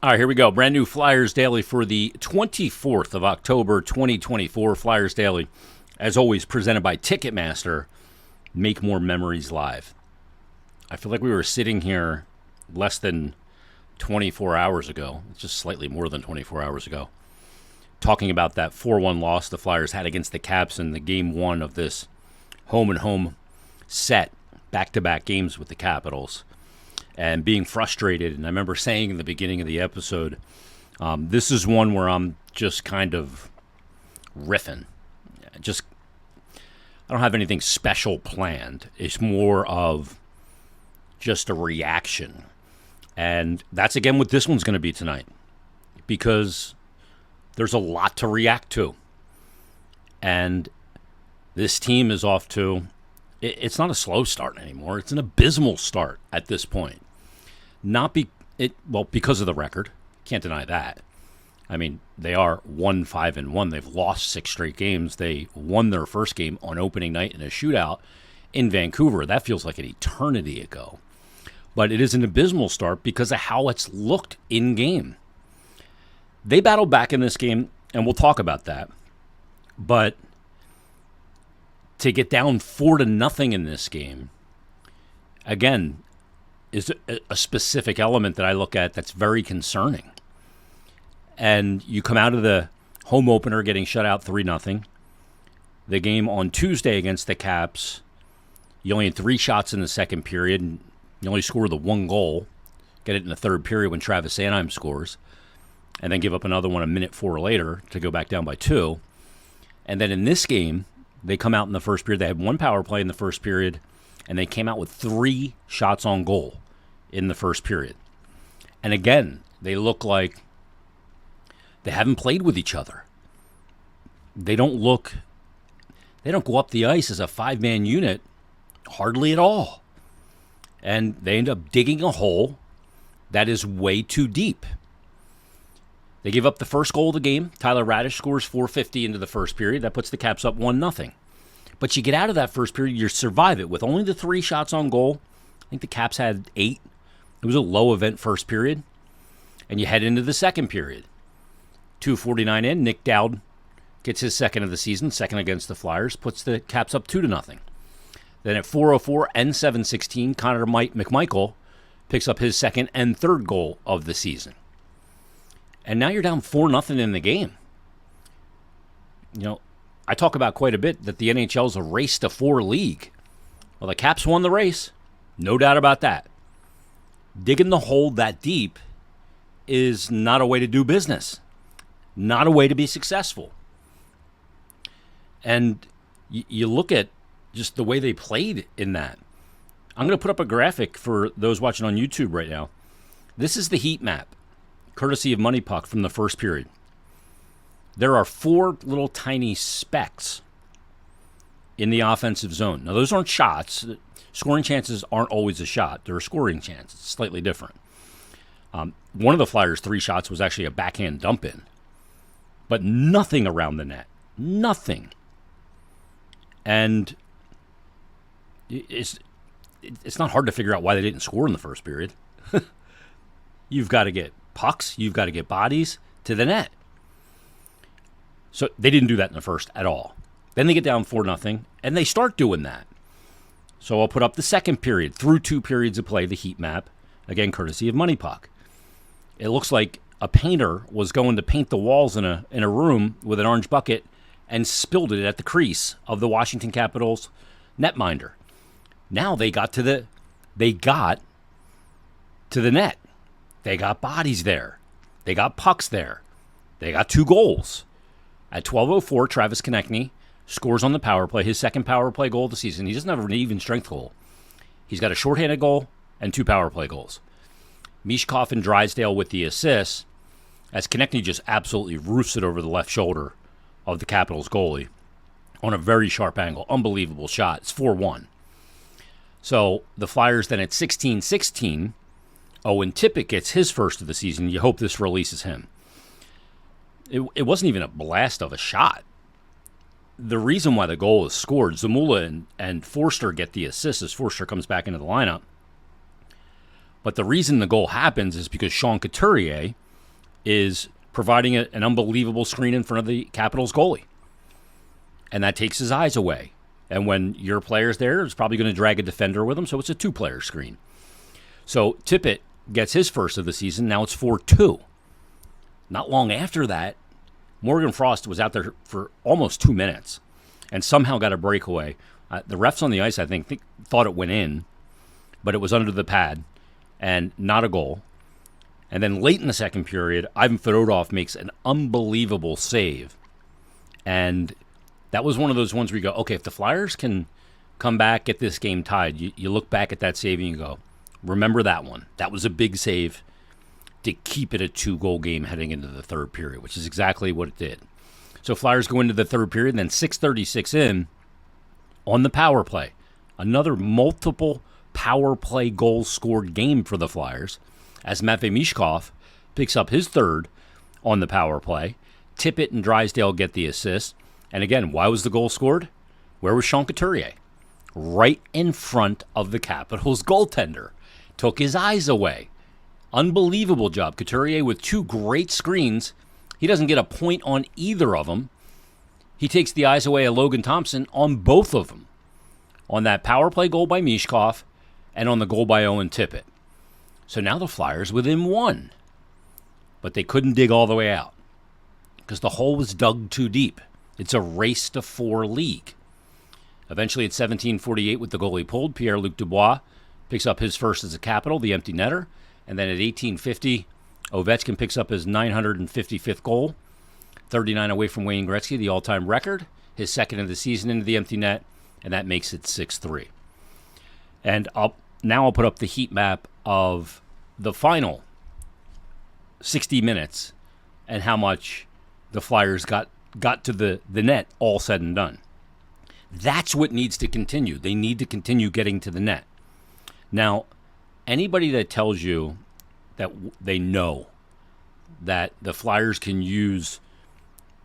All right, here we go. Brand new Flyers Daily for the 24th of October, 2024. Flyers Daily, as always, presented by Ticketmaster. Make more memories live. I feel like we were sitting here less than 24 hours ago, just slightly more than 24 hours ago, talking about that 4-1 loss the Flyers had against the Caps in the game one of this home-and-home set, back-to-back games with the Capitals, and being frustrated. And I remember saying in the beginning of the episode, this is one where I'm just kind of riffing. I don't have anything special planned. It's more of just a reaction. And that's, again, what this one's going to be tonight, because there's a lot to react to. And this team is off to, it's not a slow start anymore. It's an abysmal start at this point. Because of the record. Can't deny that. I mean, they are 1-5-1. They've lost 6 straight games. They won their first game on opening night in a shootout in Vancouver. That feels like an eternity ago. But it is an abysmal start because of how it's looked in game. They battled back in this game, and we'll talk about that. But to get down 4-0 in this game, again, is a specific element that I look at that's very concerning. And you come out of the home opener getting shut out 3-0. The game on Tuesday against the Caps, you only had 3 shots in the second period, and you only scored the 1 goal. Get it in the third period when Travis Sanheim scores, and then give up another one a minute 4 later to go back down by 2. And then in this game, they come out in the first period. They had 1 power play in the first period, and they came out with 3 shots on goal in the first period. And again, they look like they haven't played with each other. They don't go up the ice as a 5-man unit hardly at all. And they end up digging a hole that is way too deep. They give up the first goal of the game. Tyler Radish scores .450 into the first period. That puts the Caps up 1-0. But you get out of that first period, you survive it with only the 3 shots on goal. I think the Caps had 8. It was a low event first period. And you head into the second period. 2:49 in, Nick Dowd gets his second of the season, second against the Flyers, puts the Caps up 2-0. Then at 4:04 and 7:16, Connor McMichael picks up his second and third goal of the season. And now you're down 4-0 in the game. You know, I talk about quite a bit that the NHL is a race to 4 league. Well, the Caps won the race. No doubt about that. Digging the hole that deep is not a way to do business. Not a way to be successful. And you look at just the way they played in that. I'm going to put up a graphic for those watching on YouTube right now. This is the heat map, courtesy of Money Puck from the first period. There are 4 little tiny specks in the offensive zone. Now, those aren't shots. Scoring chances aren't always a shot. They're a scoring chance. It's slightly different. One of the Flyers' 3 shots was actually a backhand dump in. But nothing around the net. Nothing. And it's not hard to figure out why they didn't score in the first period. You've got to get pucks. You've got to get bodies to the net. So they didn't do that in the first at all. Then they get down 4-0, and they start doing that. So I'll put up the second period, through 2 periods of play, the heat map, again, courtesy of Money Puck. It looks like a painter was going to paint the walls in a room with an orange bucket and spilled it at the crease of the Washington Capitals netminder. Now they got to the net. They got bodies there. They got pucks there. They got 2 goals. At 12:04, Travis Konechny scores on the power play, his second power play goal of the season. He doesn't have an even strength goal. He's got a shorthanded goal and 2 power play goals. Michkov and Drysdale with the assists, as Konechny just absolutely roofs it over the left shoulder of the Capitals goalie on a very sharp angle. Unbelievable shot. It's 4-1. So the Flyers then at 16-16, Owen Tippett gets his first of the season. You hope this releases him. It wasn't even a blast of a shot. The reason why the goal is scored, Zamula and Forster get the assist as Forster comes back into the lineup. But the reason the goal happens is because Sean Couturier is providing an unbelievable screen in front of the Capitals goalie. And that takes his eyes away. And when your player's there, it's probably going to drag a defender with him, so it's a 2-player screen. So Tippett gets his first of the season. Now it's 4-2. Not long after that, Morgan Frost was out there for almost 2 minutes and somehow got a breakaway. The refs on the ice, I think, thought it went in, but it was under the pad and not a goal. And then late in the second period, Ivan Fedotov makes an unbelievable save. And that was one of those ones where you go, okay, if the Flyers can come back, get this game tied, you look back at that save and you go, remember that one. That was a big save to keep it a 2-goal game heading into the third period, which is exactly what it did. So Flyers go into the third period, and then 6:36 in on the power play. Another multiple power play goals scored game for the Flyers as Matvei Michkov picks up his third on the power play. Tippett and Drysdale get the assist. And again, why was the goal scored? Where was Sean Couturier? Right in front of the Capitals goaltender. Took his eyes away. Unbelievable job. Couturier with 2 great screens. He doesn't get a point on either of them. He takes the eyes away of Logan Thompson on both of them. On that power play goal by Michkov and on the goal by Owen Tippett. So now the Flyers within 1. But they couldn't dig all the way out because the hole was dug too deep. It's a race to 4 league. Eventually at 17:48 with the goalie pulled, Pierre-Luc Dubois picks up his first as a Capital, the empty netter. And then at 18:50, Ovechkin picks up his 955th goal, 39 away from Wayne Gretzky, the all-time record, his second of the season into the empty net, and that makes it 6-3. And I'll put up the heat map of the final 60 minutes and how much the Flyers got to the net all said and done. That's what needs to continue. They need to continue getting to the net. Now, anybody that tells you that they know that the Flyers can use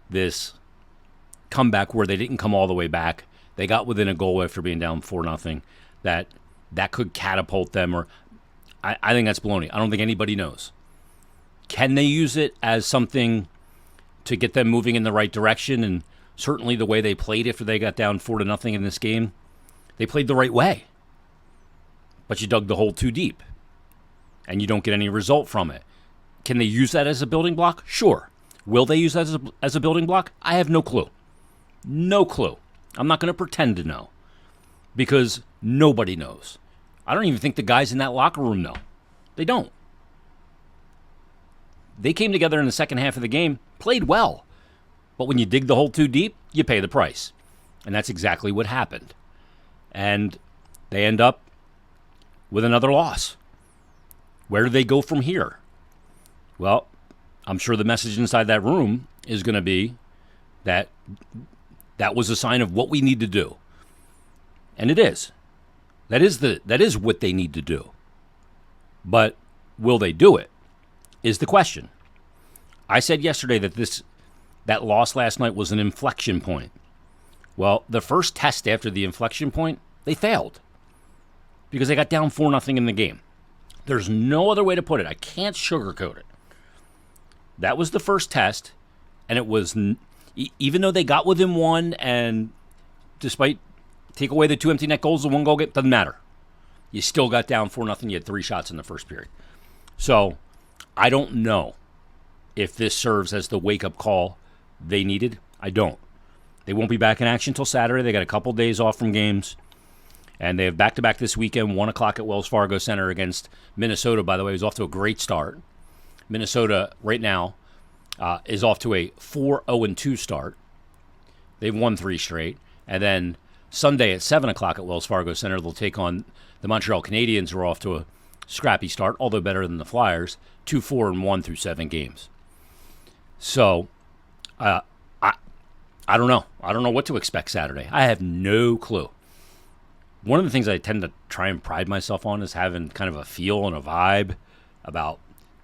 this comeback where they didn't come all the way back, they got within a goal after being down 4-0, that could catapult them, or I think that's baloney. I don't think anybody knows. Can they use it as something to get them moving in the right direction? And certainly the way they played after they got down 4-0 in this game, they played the right way. But you dug the hole too deep, and you don't get any result from it. Can they use that as a building block? Sure. Will they use that as a building block? I have no clue. No clue. I'm not going to pretend to know, because nobody knows. I don't even think the guys in that locker room know. They don't. They came together in the second half of the game, played well. But when you dig the hole too deep, you pay the price. And that's exactly what happened. And they end up with another loss. Where do they go from here? Well, I'm sure the message inside that room is going to be that that was a sign of what we need to do. And it is. That is what they need to do. But will they do it is the question. I said yesterday that that loss last night was an inflection point. Well, the first test after the inflection point, they failed because they got down 4-0 in the game. There's no other way to put it. I can't sugarcoat it. That was the first test, and it was, even though they got within 1, and despite take away the 2 empty net goals, the 1 goal get, doesn't matter. You still got down 4-0. You had 3 shots in the first period. So I don't know if this serves as the wake-up call they needed. I don't. They won't be back in action until Saturday. They got a couple days off from games. And they have back-to-back this weekend, 1 o'clock at Wells Fargo Center against Minnesota, by the way, who's off to a great start. Minnesota, right now, is off to a 4-0-2 start. They've won 3 straight. And then Sunday at 7 o'clock at Wells Fargo Center, they'll take on the Montreal Canadiens, who are off to a scrappy start, although better than the Flyers, 2-4-1 through 7 games. So, I don't know. I don't know what to expect Saturday. I have no clue. One of the things I tend to try and pride myself on is having kind of a feel and a vibe about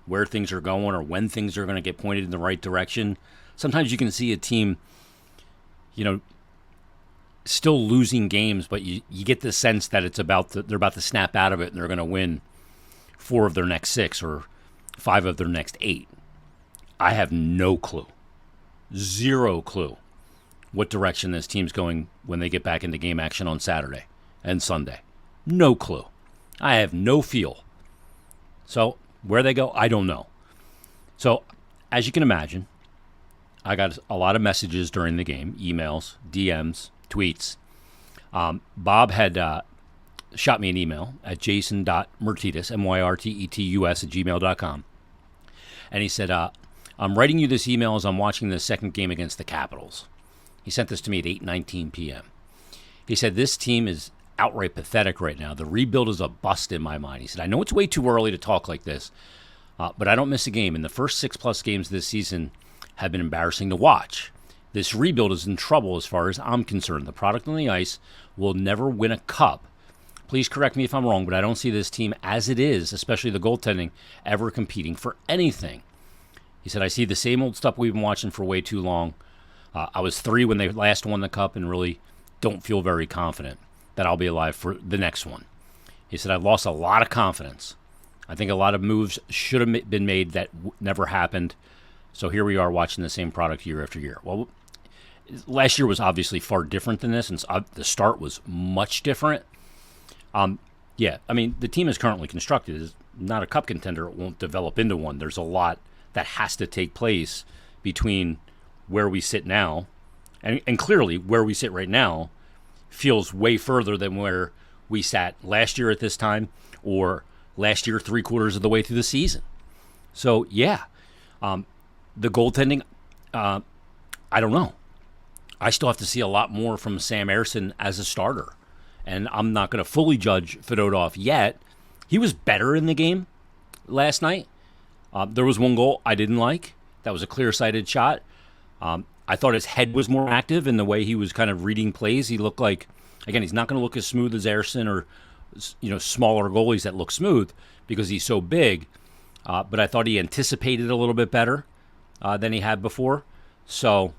where things are going or when things are going to get pointed in the right direction. Sometimes you can see a team, still losing games, but you get the sense that they're about to snap out of it and they're going to win 4 of their next 6 or 5 of their next 8. I have no clue, zero clue what direction this team's going when they get back into game action on Saturday and Sunday. No clue. I have no feel. So where they go, I don't know. So as you can imagine, I got a lot of messages during the game, emails, DMs, tweets. Bob had shot me an email at jason.myrtetus, Myrtetus @gmail.com. And he said, I'm writing you this email as I'm watching the second game against the Capitals. He sent this to me at 8:19 p.m. He said, this team is outright pathetic right now. The rebuild is a bust in my mind. He said, I know it's way too early to talk like this, but I don't miss a game. And the first 6+ games this season have been embarrassing to watch. This rebuild is in trouble as far as I'm concerned. The product on the ice will never win a cup. Please correct me if I'm wrong, but I don't see this team as it is, especially the goaltending, ever competing for anything. He said, I see the same old stuff we've been watching for way too long. I was 3 when they last won the cup and really don't feel very confident that I'll be alive for the next one. He said, I've lost a lot of confidence. I think a lot of moves should have been made that never happened. So here we are watching the same product year after year. Well, last year was obviously far different than this, and the start was much different. Yeah, I mean, the team is currently constructed. It's not a cup contender. It won't develop into one. There's a lot that has to take place between where we sit now, and clearly where we sit right now feels way further than where we sat last year at this time, or last year 3/4 of the way through the season. So, yeah, the goaltending, I don't know. I still have to see a lot more from Sam Ersson as a starter. And I'm not going to fully judge Fedotov yet. He was better in the game last night. There was one goal I didn't like. That was a clear-sighted shot. I thought his head was more active in the way he was kind of reading plays. He looked like, again, he's not going to look as smooth as Ersson or, smaller goalies that look smooth because he's so big. But I thought he anticipated a little bit better than he had before. So,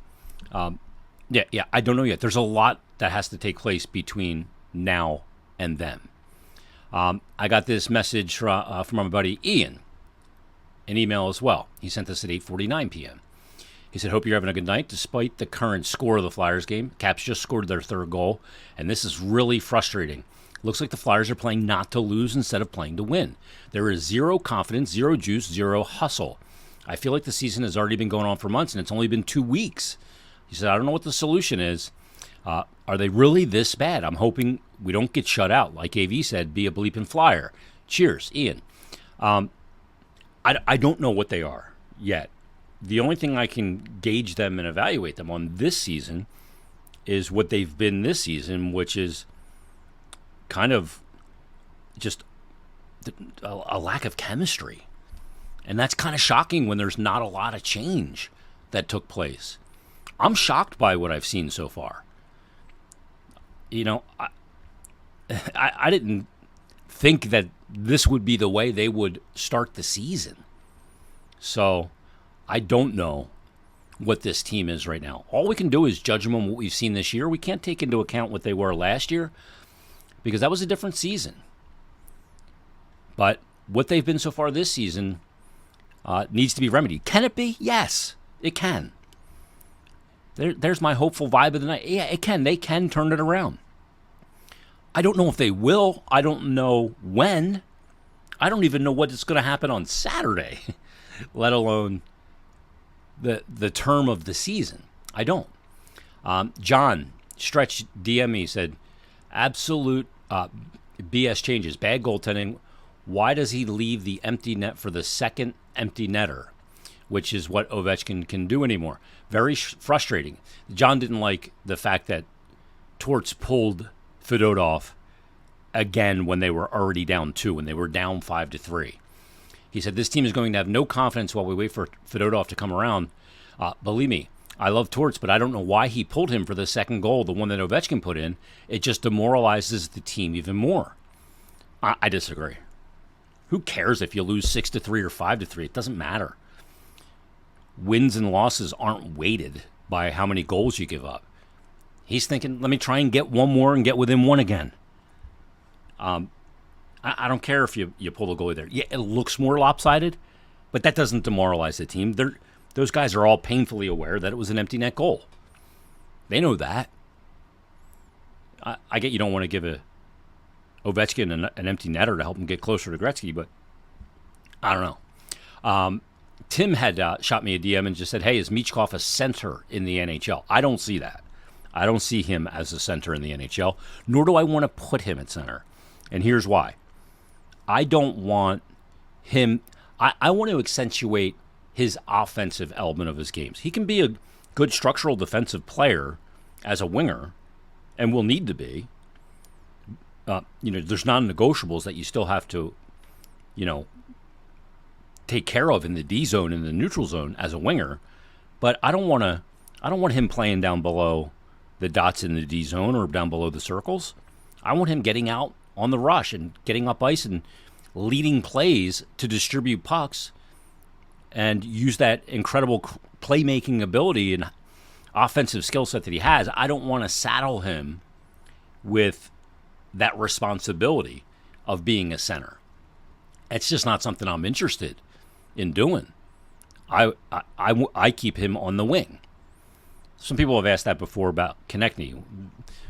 yeah, I don't know yet. There's a lot that has to take place between now and then. I got this message from my buddy Ian, an email as well. He sent this at 8:49 p.m. He said, hope you're having a good night. Despite the current score of the Flyers game, Caps just scored their 3rd goal, and this is really frustrating. Looks like the Flyers are playing not to lose instead of playing to win. There is zero confidence, zero juice, zero hustle. I feel like the season has already been going on for months, and it's only been 2 weeks. He said, I don't know what the solution is. Are they really this bad? I'm hoping we don't get shut out. Like AV said, be a bleeping Flyer. Cheers, Ian. I don't know what they are yet. The only thing I can gauge them and evaluate them on this season is what they've been this season, which is kind of just a lack of chemistry. And that's kind of shocking when there's not a lot of change that took place. I'm shocked by what I've seen so far. I didn't think that this would be the way they would start the season. So I don't know what this team is right now. All we can do is judge them on what we've seen this year. We can't take into account what they were last year because that was a different season. But what they've been so far this season needs to be remedied. Can it be? Yes, it can. There's my hopeful vibe of the night. Yeah, it can. They can turn it around. I don't know if they will. I don't know when. I don't even know what's going to happen on Saturday, let alone the term of the season. I don't. John Stretch DM me, said, absolute BS changes. Bad goaltending. Why does he leave the empty net for the second empty netter, which is what Ovechkin can do anymore? Very frustrating. John didn't like the fact that Torts pulled Fedotov again when they were already down 2, when they were down 5-3. He said, this team is going to have no confidence while we wait for Fedotov to come around. Believe me, I love Torts, but I don't know why he pulled him for the second goal, the one that Ovechkin put in. It just demoralizes the team even more. I disagree. Who cares if you lose 6-3 or 5-3? It doesn't matter. Wins and losses aren't weighted by how many goals you give up. He's thinking, let me try and get one more and get within one again. I don't care if you pull the goalie there. Yeah, it looks more lopsided, but that doesn't demoralize the team. those guys are all painfully aware that it was an empty net goal. They know that. I get you don't want to give a Ovechkin an empty netter to help him get closer to Gretzky, but I don't know. Tim had shot me a DM and just said, hey, is Michkov a center in the NHL? I don't see that. I don't see him as a center in the NHL, nor do I want to put him at center. And here's why. I don't want him. I want to accentuate his offensive element of his games. He can be a good structural defensive player as a winger, and will need to be. There's non-negotiables that you still have to, take care of in the D zone and the neutral zone as a winger. But I don't want him playing down below the dots in the D zone or down below the circles. I want him getting out on the rush and getting up ice and leading plays to distribute pucks and use that incredible playmaking ability and offensive skill set that he has. I don't want to saddle him with that responsibility of being a center. It's just not something I'm interested in doing. I keep him on the wing. Some people have asked that before about Konechny.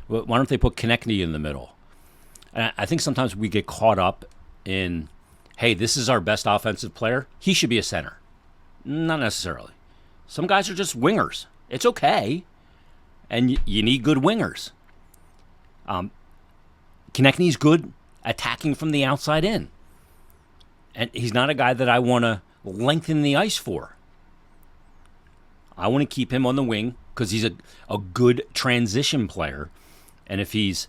Why don't they put Konechny in the middle? And I think sometimes we get caught up in, hey, this is our best offensive player. He should be a center. Not necessarily. Some guys are just wingers. It's okay. And you need good wingers. Konechny's good attacking from the outside in. And he's not a guy that I want to lengthen the ice for. I want to keep him on the wing because he's a good transition player. And if he's,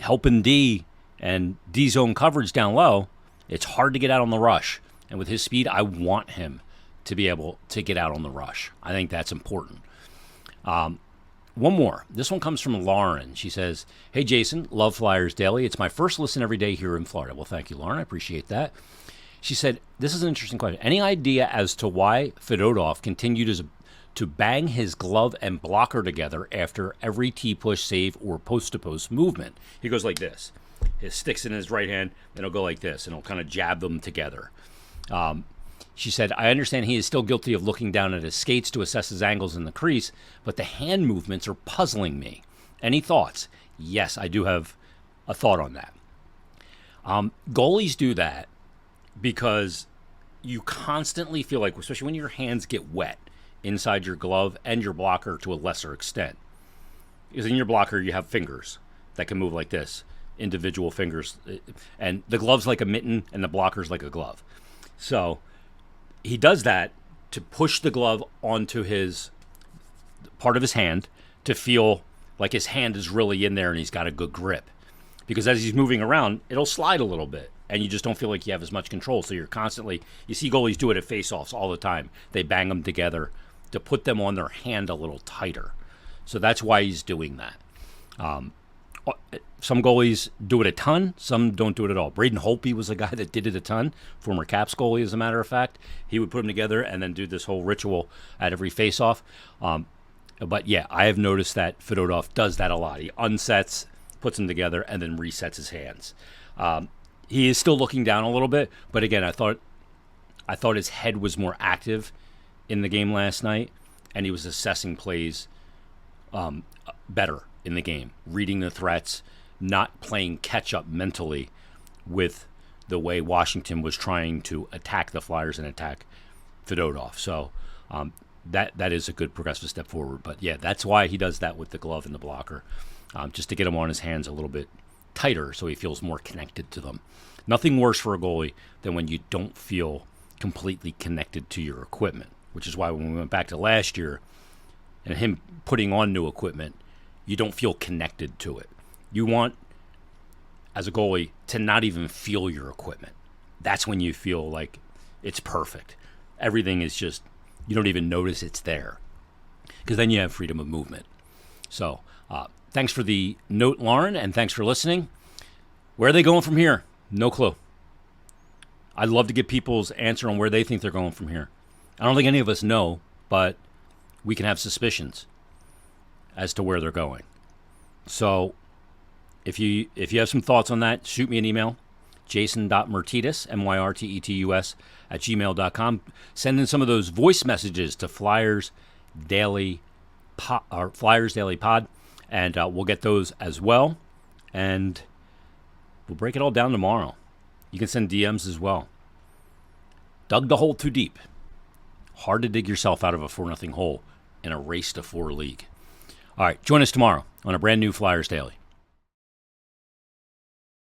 helping D and D zone coverage down low, it's hard to get out on the rush. And with his speed, I want him to be able to get out on the rush. I think that's important. One more. This one comes from Lauren. She says, hey, Jason, love Flyers Daily. It's my first listen every day here in Florida. Well, thank you, Lauren. I appreciate that. She said, this is an interesting question. Any idea as to why Fedotov continued to bang his glove and blocker together after every T-push, save, or post-to-post movement? He goes like this. His stick's in his right hand, then he'll go like this, and he'll kind of jab them together. She said, I understand he is still guilty of looking down at his skates to assess his angles in the crease, but the hand movements are puzzling me. Any thoughts? Yes, I do have a thought on that. Goalies do that because you constantly feel like, especially when your hands get wet inside your glove and your blocker to a lesser extent. Because in your blocker, you have fingers that can move like this, individual fingers. And the glove's like a mitten and the blocker's like a glove. So he does that to push the glove onto his part of his hand to feel like his hand is really in there and he's got a good grip. Because as he's moving around, it'll slide a little bit and you just don't feel like you have as much control. So you're constantly, you see goalies do it at face-offs all the time. They bang them together to put them on their hand a little tighter. So that's why he's doing that. Some goalies do it a ton. Some don't do it at all. Braden Holtby was a guy that did it a ton. Former Caps goalie, as a matter of fact. He would put them together and then do this whole ritual at every face-off. But yeah, I have noticed that Fedotov does that a lot. He unsets, puts them together, and then resets his hands. He is still looking down a little bit, but again, I thought his head was more active in the game last night, and he was assessing plays better in the game, reading the threats, not playing catch-up mentally with the way Washington was trying to attack the Flyers and attack Fedotov. So that is a good progressive step forward. But yeah, that's why he does that with the glove and the blocker, just to get him on his hands a little bit tighter so he feels more connected to them. Nothing worse for a goalie than when you don't feel completely connected to your equipment, which is why when we went back to last year and him putting on new equipment, you don't feel connected to it. You want, as a goalie, to not even feel your equipment. That's when you feel like it's perfect. Everything is just, you don't even notice it's there, because then you have freedom of movement. So thanks for the note, Lauren, and thanks for listening. Where are they going from here? No clue. I'd love to get people's answer on where they think they're going from here. I don't think any of us know, but we can have suspicions as to where they're going. So if you have some thoughts on that, shoot me an email, Jason.Myrtetus, Myrtetus, at gmail.com. Send in some of those voice messages to Flyers Daily Pod, and we'll get those as well. And we'll break it all down tomorrow. You can send DMs as well. Dug the hole too deep. Hard to dig yourself out of a 4-0 hole in a race to 4 league. All right, join us tomorrow on a brand new Flyers Daily.